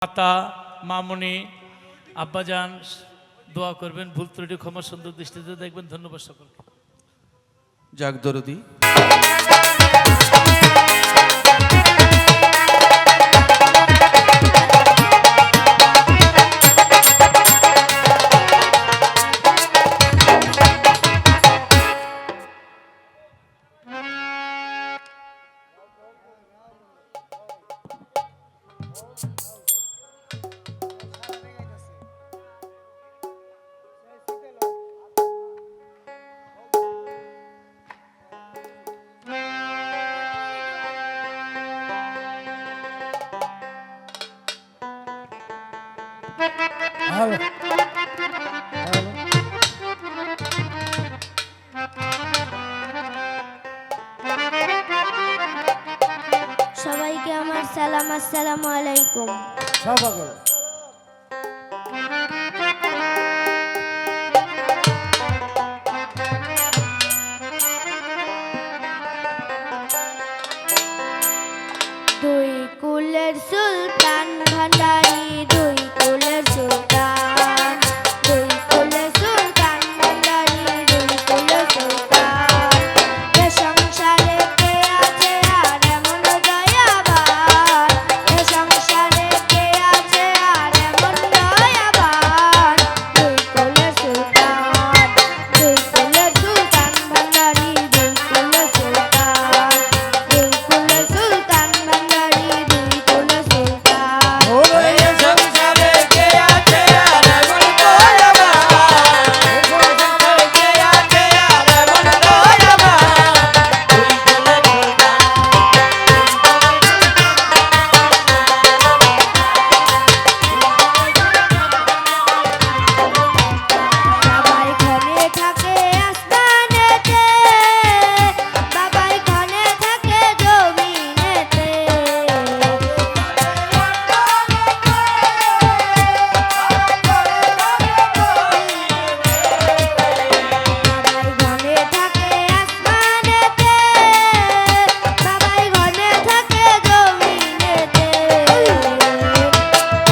মাতা মামনি আব্বাজান দোয়া করবেন, ভুল ত্রুটি ক্ষমা সুন্দর দৃষ্টিতে দেখবেন। ধন্যবাদ সকলকে। যাক দরদি সবাইকে আমার সালাম, আসসালামু আলাইকুম। দুই কুলের সুলতান ভান্ডারি, দুই কুলের সুলতান, দুই কুলের সুলতান ভান্ডারি, দুই কুলের সুলতান। এ সংসারে কে আছে আর এমন দয়াবান, এ সংসারে কে আছে আর এমন দয়াবান। দুই কুলের সুলতান, দুই কুলের সুলতান ভান্ডারি, দুই কুলের সুলতান, দুই কুলের সুলতান ভান্ডারি, দুই কুলের সুলতান। বাবাই ঘরে থাকে আসমানেতে, বাবাই ঘরে থাকে জমিনেতে। বাবাই ঘরে থাকে আসমানেতে, বাবাই ঘরে থাকে জমিনেতে।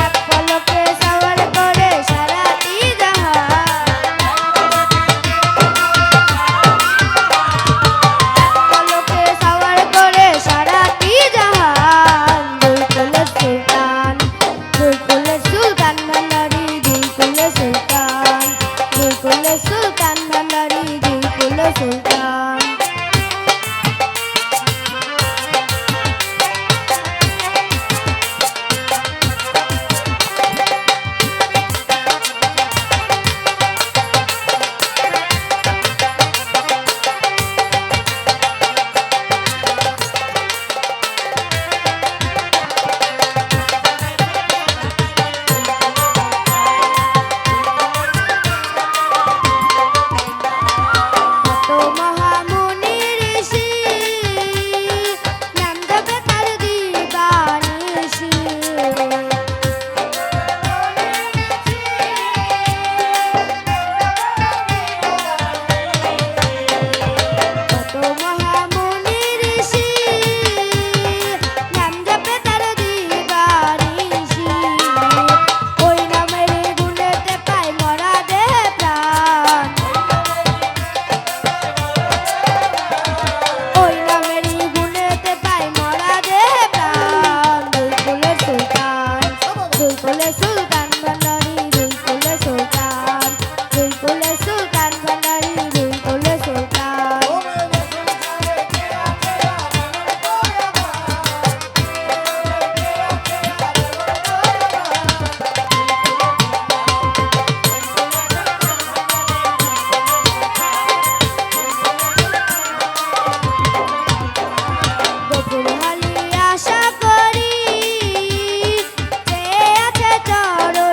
এক পলকে সওয়ার করে সারাটি জাহান, পলকে সওয়ার করে সারাটি জাহান। দুই কুলের সুলতান, দুই কুলের সুলতান ভান্ডারি, দুই কুলের সুলতান, দুই কুলের সুলতান ভান্ডারি, দুই কুলের সুলতান। কত মহামুনি ঋষি নাম জপে তার দিবানিশি। কত মহামুনি ঋষি নাম জপে তার দিবানিশি। ওই নামের গুণেতে পায় মরা দেহে প্রাণ, ওই নামেরই গুণেতে পাই মরা দেহে প্রাণ। দুই কুলের সুলতান, দুই কুলের সুলতান ভান্ডারি, দুই কুলের সুলতান, দুই কুলের সুলতান ভান্ডারি, দুই কুলের সুলতান। দুপুর হলি আশা করি, চেয়ে আছে চরণ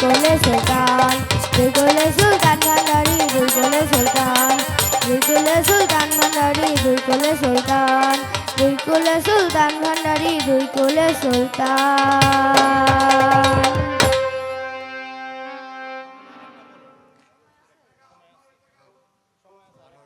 কোলে সুলতান দুই কোলে সুলতান ভান্ডারি দুই কোলে সুলতান দুই কোলে সুলতান ভান্ডারি দুই কোলে সুলতান দুই কোলে সুলতান ভান্ডারি দুই কোলে সুলতান